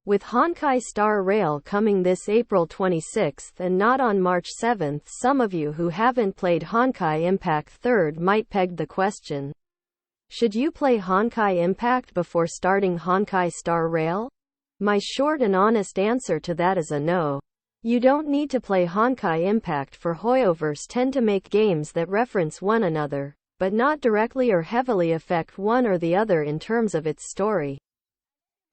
With Honkai Star Rail coming this April 26th and not on March 7th, some of you who haven't played Honkai Impact 3rd might peg the question. Should you play Honkai Impact before starting Honkai Star Rail? My short and honest answer to that is a no. You don't need to play Honkai Impact, for Hoyoverse tend to make games that reference one another, but not directly or heavily affect one or the other in terms of its story.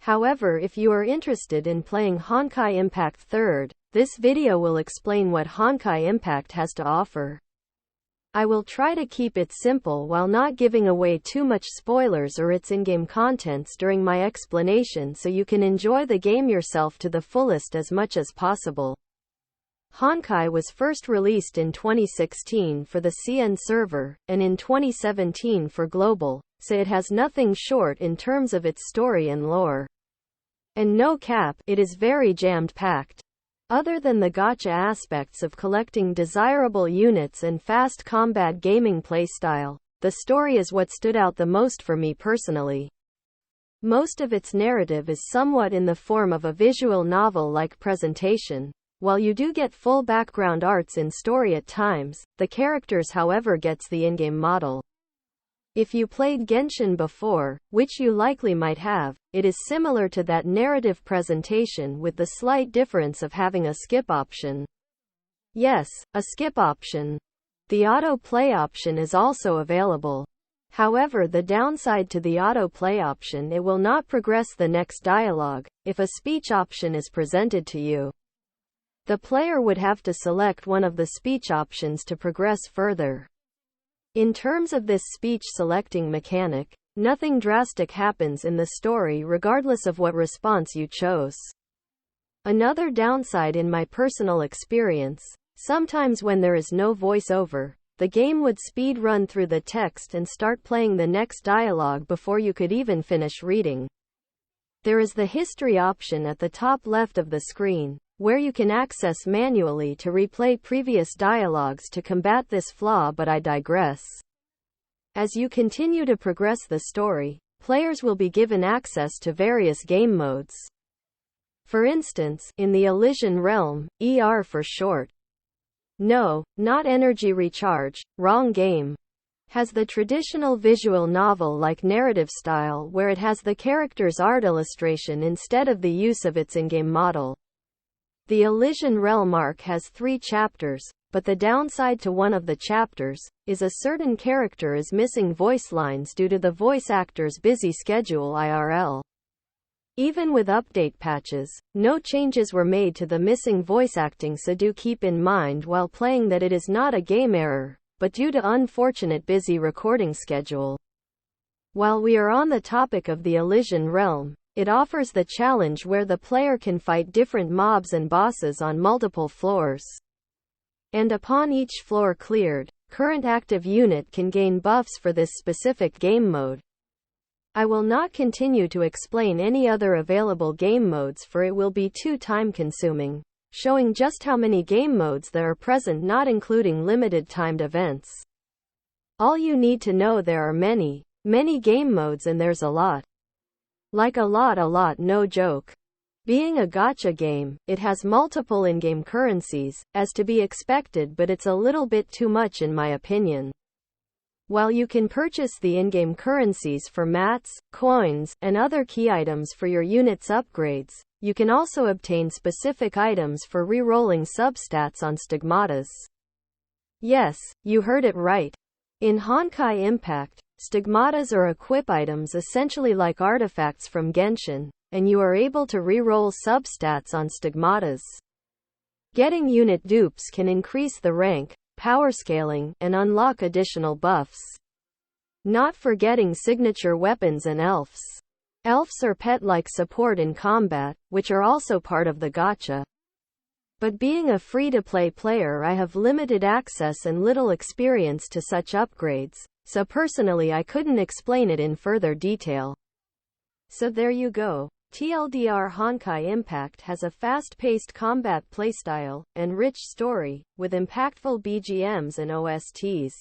However, if you are interested in playing Honkai Impact 3rd, this video will explain what Honkai Impact has to offer. I will try to keep it simple while not giving away too much spoilers or its in-game contents during my explanation, so you can enjoy the game yourself to the fullest as much as possible. Honkai was first released in 2016 for the CN server, and in 2017 for global, so it has nothing short in terms of its story and lore. And no cap, it is very jammed-packed. Other than the gacha aspects of collecting desirable units and fast combat gaming playstyle, the story is what stood out the most for me personally. Most of its narrative is somewhat in the form of a visual novel-like presentation. While you do get full background arts in story at times, the characters however gets the in-game model. If you played Genshin before, which you likely might have, it is similar to that narrative presentation with the slight difference of having a skip option. Yes, a skip option. The auto-play option is also available. However, the downside to the auto-play option, it will not progress the next dialogue if a speech option is presented to you. The player would have to select one of the speech options to progress further. In terms of this speech selecting mechanic, nothing drastic happens in the story regardless of what response you chose. Another downside in my personal experience, sometimes when there is no voiceover, the game would speed run through the text and start playing the next dialogue before you could even finish reading. There is the history option at the top left of the screen, where you can access manually to replay previous dialogues to combat this flaw, but I digress. As you continue to progress the story, players will be given access to various game modes. For instance, in the Elysian Realm, ER for short. No, not energy recharge, wrong game. Has the traditional visual novel-like narrative style where it has the character's art illustration instead of the use of its in-game model. The Elysian Realm arc has 3 chapters, but the downside to one of the chapters is a certain character is missing voice lines due to the voice actor's busy schedule IRL. Even with update patches, no changes were made to the missing voice acting, so do keep in mind while playing that it is not a game error, but due to unfortunate busy recording schedule. While we are on the topic of the Elysian Realm, it offers the challenge where the player can fight different mobs and bosses on multiple floors. And upon each floor cleared, current active unit can gain buffs for this specific game mode. I will not continue to explain any other available game modes, for it will be too time-consuming, showing just how many game modes there are present, not including limited timed events. All you need to know, there are many game modes, and there's a lot. Like a lot, no joke. Being a gacha game, it has multiple in-game currencies, as to be expected, but it's a little bit too much in my opinion. While you can purchase the in-game currencies for mats, coins, and other key items for your unit's upgrades, you can also obtain specific items for re-rolling substats on stigmatas. Yes, you heard it right. In Honkai Impact, stigmatas are equip items essentially like artifacts from Genshin, and you are able to re-roll substats on stigmatas. Getting unit dupes can increase the rank, power scaling, and unlock additional buffs. Not forgetting signature weapons and elves. Elves are pet-like support in combat, which are also part of the gacha. But being a free-to-play player, I have limited access and little experience to such upgrades, so personally I couldn't explain it in further detail. So there you go. TLDR, Honkai Impact has a fast-paced combat playstyle and rich story, with impactful BGMs and OSTs.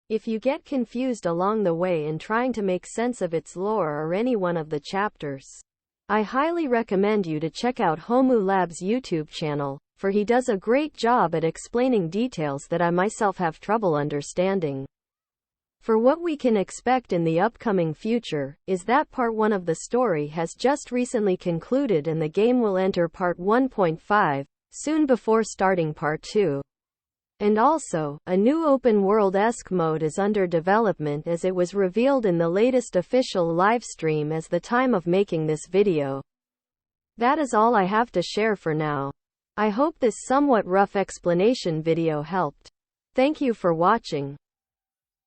If you get confused along the way in trying to make sense of its lore or any one of the chapters, I highly recommend you to check out Homu Lab's YouTube channel, for he does a great job at explaining details that I myself have trouble understanding. For what we can expect in the upcoming future, is that Part 1 of the story has just recently concluded and the game will enter Part 1.5, soon before starting Part 2. And also, a new open-world-esque mode is under development as it was revealed in the latest official livestream as the time of making this video. That is all I have to share for now. I hope this somewhat rough explanation video helped. Thank you for watching.